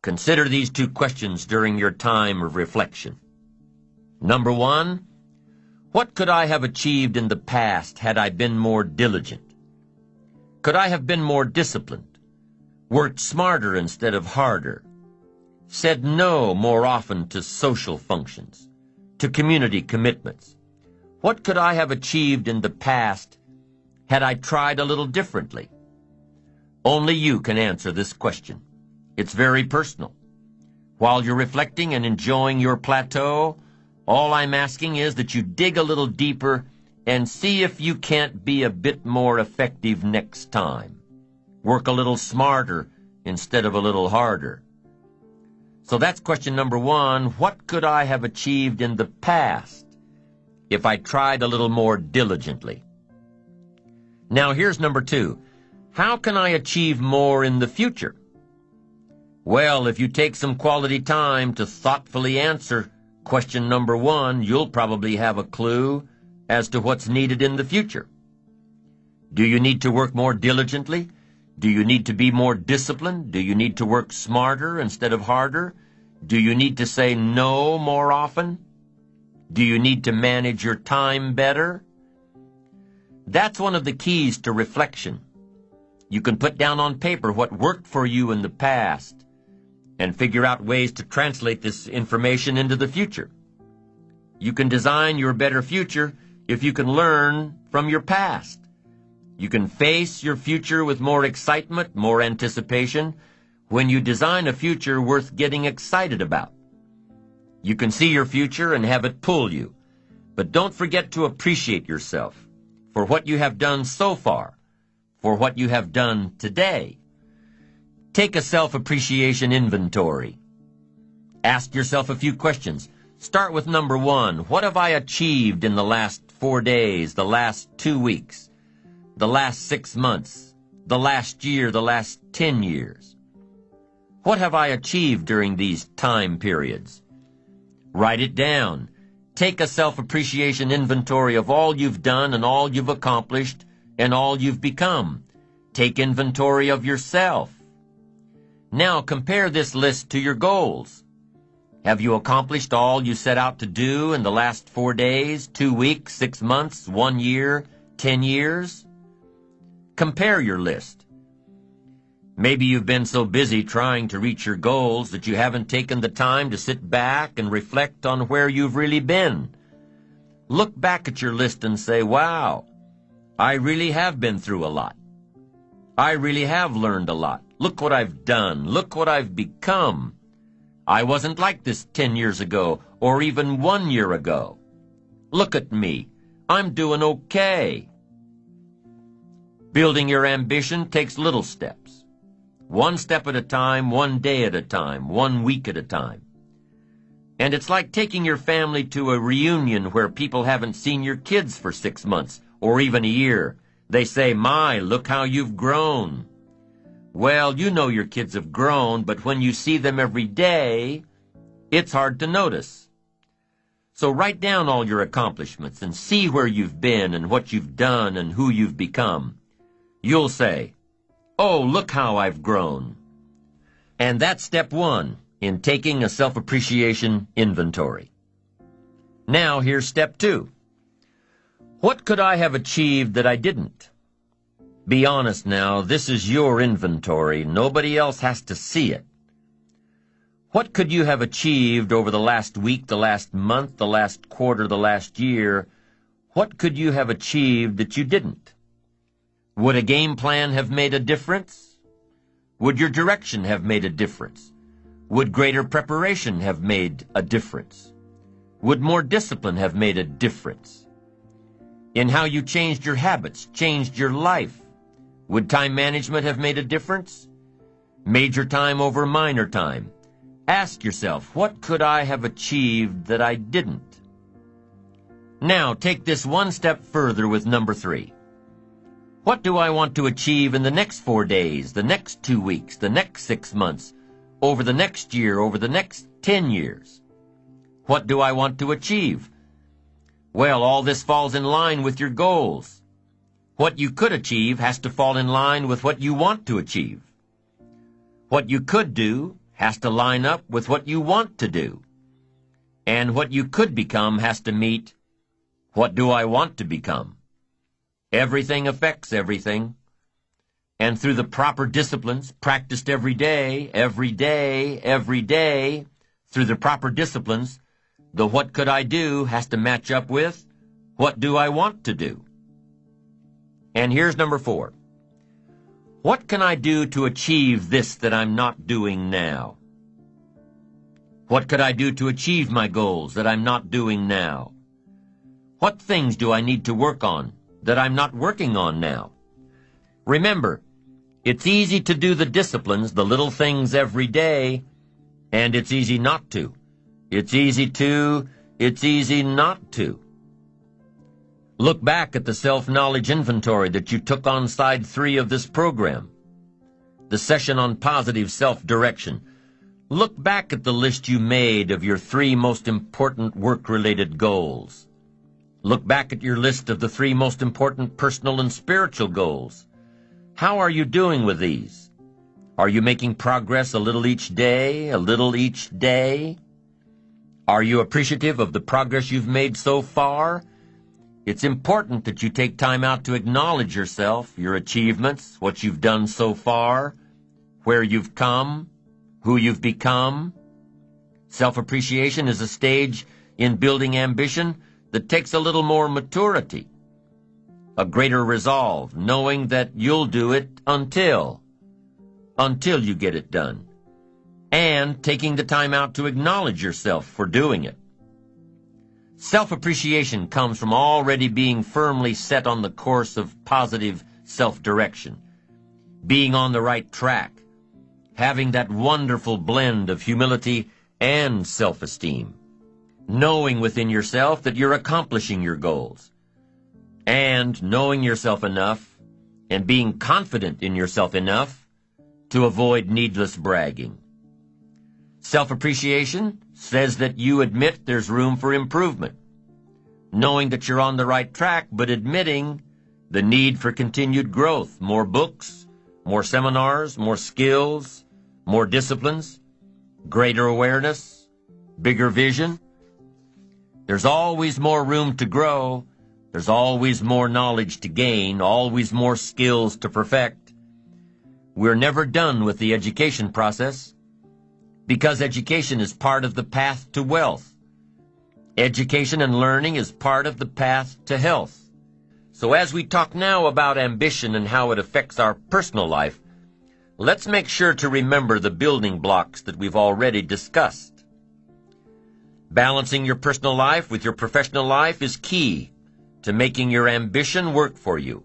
Consider these two questions during your time of reflection. Number one, what could I have achieved in the past had I been more diligent? Could I have been more disciplined, worked smarter instead of harder, said no more often to social functions, to community commitments? What could I have achieved in the past had I tried a little differently? Only you can answer this question. It's very personal. While you're reflecting and enjoying your plateau, all I'm asking is that you dig a little deeper and see if you can't be a bit more effective next time. Work a little smarter instead of a little harder. So that's question number one. What could I have achieved in the past if I tried a little more diligently? Now here's number two. How can I achieve more in the future? Well, if you take some quality time to thoughtfully answer question number one, you'll probably have a clue as to what's needed in the future. Do you need to work more diligently? Do you need to be more disciplined? Do you need to work smarter instead of harder? Do you need to say no more often? Do you need to manage your time better? That's one of the keys to reflection. You can put down on paper what worked for you in the past and figure out ways to translate this information into the future. You can design your better future if you can learn from your past. You can face your future with more excitement, more anticipation, when you design a future worth getting excited about. You can see your future and have it pull you, but don't forget to appreciate yourself for what you have done so far, for what you have done today. Take a self-appreciation inventory. Ask yourself a few questions. Start with number one. What have I achieved in the last 4 days, the last 2 weeks, the last 6 months, the last year, the last 10 years? What have I achieved during these time periods? Write it down. Take a self-appreciation inventory of all you've done and all you've accomplished and all you've become. Take inventory of yourself. Now compare this list to your goals. Have you accomplished all you set out to do in the last 4 days, 2 weeks, 6 months, 1 year, 10 years? Compare your list. Maybe you've been so busy trying to reach your goals that you haven't taken the time to sit back and reflect on where you've really been. Look back at your list and say, wow, I really have been through a lot. I really have learned a lot. Look what I've done. Look what I've become. I wasn't like this 10 years ago or even 1 year ago. Look at me. I'm doing okay. Building your ambition takes little steps. 1 step at a time, 1 day at a time, 1 week at a time. And it's like taking your family to a reunion where people haven't seen your kids for 6 months or even a year. They say, my, look how you've grown. Well, you know your kids have grown, but when you see them every day, it's hard to notice. So write down all your accomplishments and see where you've been and what you've done and who you've become. You'll say, oh, look how I've grown. And that's step one in taking a self-appreciation inventory. Now here's step two. What could I have achieved that I didn't? Be honest now, this is your inventory. Nobody else has to see it. What could you have achieved over the last week, the last month, the last quarter, the last year? What could you have achieved that you didn't? Would a game plan have made a difference? Would your direction have made a difference? Would greater preparation have made a difference? Would more discipline have made a difference? In how you changed your habits, changed your life? Would time management have made a difference? Major time over minor time. Ask yourself, what could I have achieved that I didn't? Now, take this 1 step further with number 3. What do I want to achieve in the next 4 days, the next 2 weeks, the next 6 months, over the next year, over the next 10 years? What do I want to achieve? Well, all this falls in line with your goals. What you could achieve has to fall in line with what you want to achieve. What you could do has to line up with what you want to do. And what you could become has to meet, what do I want to become? Everything affects everything. And through the proper disciplines, practiced every day, through the proper disciplines, the what could I do has to match up with what do I want to do. And here's number 4. What can I do to achieve this that I'm not doing now? What could I do to achieve my goals that I'm not doing now? What things do I need to work on that I'm not working on now? Remember, it's easy to do the disciplines, the little things every day, and it's easy not to. It's easy not to. Look back at the self-knowledge inventory that you took on side 3 of this program, the session on positive self-direction. Look back at the list you made of your 3 most important work-related goals. Look back at your list of the 3 most important personal and spiritual goals. How are you doing with these? Are you making progress a little each day, Are you appreciative of the progress you've made so far? It's important that you take time out to acknowledge yourself, your achievements, what you've done so far, where you've come, who you've become. Self-appreciation is a stage in building ambition that takes a little more maturity, a greater resolve, knowing that you'll do it until you get it done, and taking the time out to acknowledge yourself for doing it. Self-appreciation comes from already being firmly set on the course of positive self-direction, being on the right track, having that wonderful blend of humility and self-esteem, knowing within yourself that you're accomplishing your goals, and knowing yourself enough and being confident in yourself enough to avoid needless bragging. Self-appreciation says that you admit there's room for improvement, knowing that you're on the right track, but admitting the need for continued growth, more books, more seminars, more skills, more disciplines, greater awareness, bigger vision. There's always more room to grow. There's always more knowledge to gain, always more skills to perfect. We're never done with the education process, because education is part of the path to wealth. Education and learning is part of the path to health. So as we talk now about ambition and how it affects our personal life, let's make sure to remember the building blocks that we've already discussed. Balancing your personal life with your professional life is key to making your ambition work for you.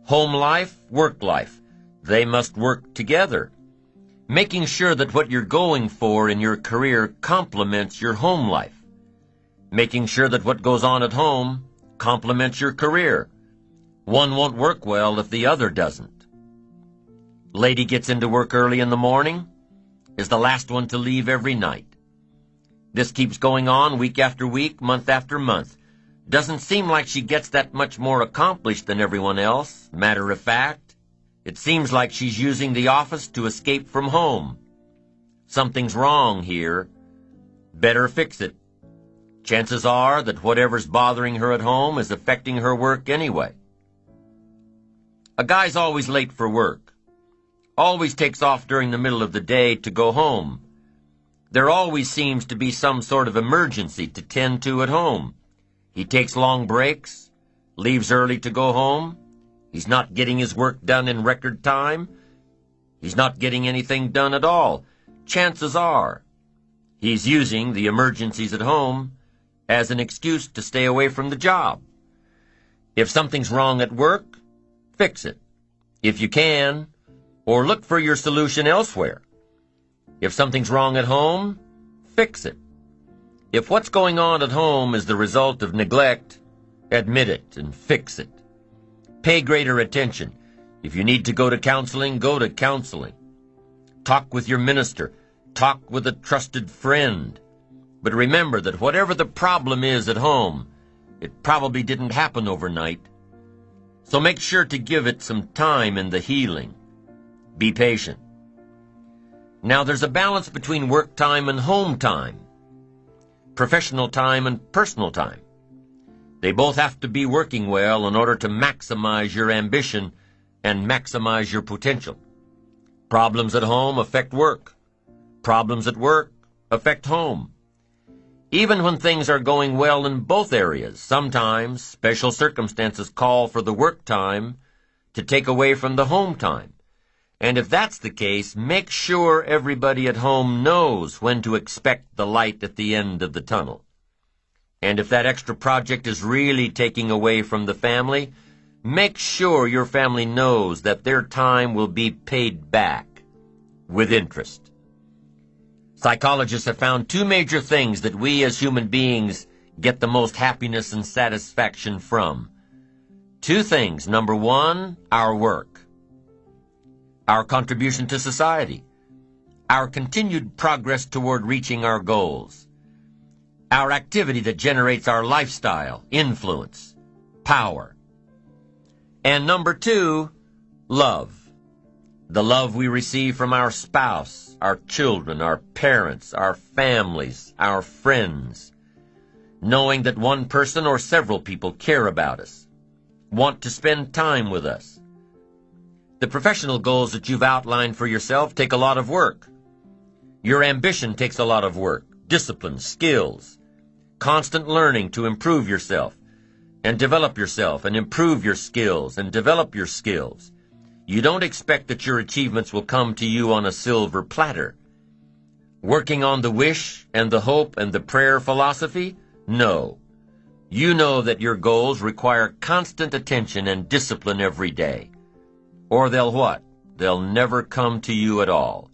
Home life, work life, they must work together. Making sure that what you're going for in your career complements your home life. Making sure that what goes on at home complements your career. One won't work well if the other doesn't. Lady gets into work early in the morning, is the last one to leave every night. This keeps going on week after week, month after month. Doesn't seem like she gets that much more accomplished than everyone else. Matter of fact, it seems like she's using the office to escape from home. Something's wrong here. Better fix it. Chances are that whatever's bothering her at home is affecting her work anyway. A guy's always late for work. Always takes off during the middle of the day to go home. There always seems to be some sort of emergency to tend to at home. He takes long breaks, leaves early to go home. He's not getting his work done in record time. He's not getting anything done at all. Chances are he's using the emergencies at home as an excuse to stay away from the job. If something's wrong at work, fix it, if you can, or look for your solution elsewhere. If something's wrong at home, fix it. If what's going on at home is the result of neglect, admit it and fix it. Pay greater attention. If you need to go to counseling, go to counseling. Talk with your minister. Talk with a trusted friend. But remember that whatever the problem is at home, it probably didn't happen overnight. So make sure to give it some time in the healing. Be patient. Now, there's a balance between work time and home time, professional time and personal time. They both have to be working well in order to maximize your ambition and maximize your potential. Problems at home affect work. Problems at work affect home. Even when things are going well in both areas, sometimes special circumstances call for the work time to take away from the home time. And if that's the case, make sure everybody at home knows when to expect the light at the end of the tunnel. And if that extra project is really taking away from the family, make sure your family knows that their time will be paid back with interest. Psychologists have found two major things that we as human beings get the most happiness and satisfaction from. Two things. Number one, our work, our contribution to society, our continued progress toward reaching our goals, our activity that generates our lifestyle, influence, power. And number two, love. The love we receive from our spouse, our children, our parents, our families, our friends. Knowing that one person or several people care about us, want to spend time with us. The professional goals that you've outlined for yourself take a lot of work. Your ambition takes a lot of work, discipline, skills, constant learning to improve yourself and develop yourself and improve your skills and develop your skills. You don't expect that your achievements will come to you on a silver platter. Working on the wish and the hope and the prayer philosophy? No. You know that your goals require constant attention and discipline every day. Or they'll what? They'll never come to you at all.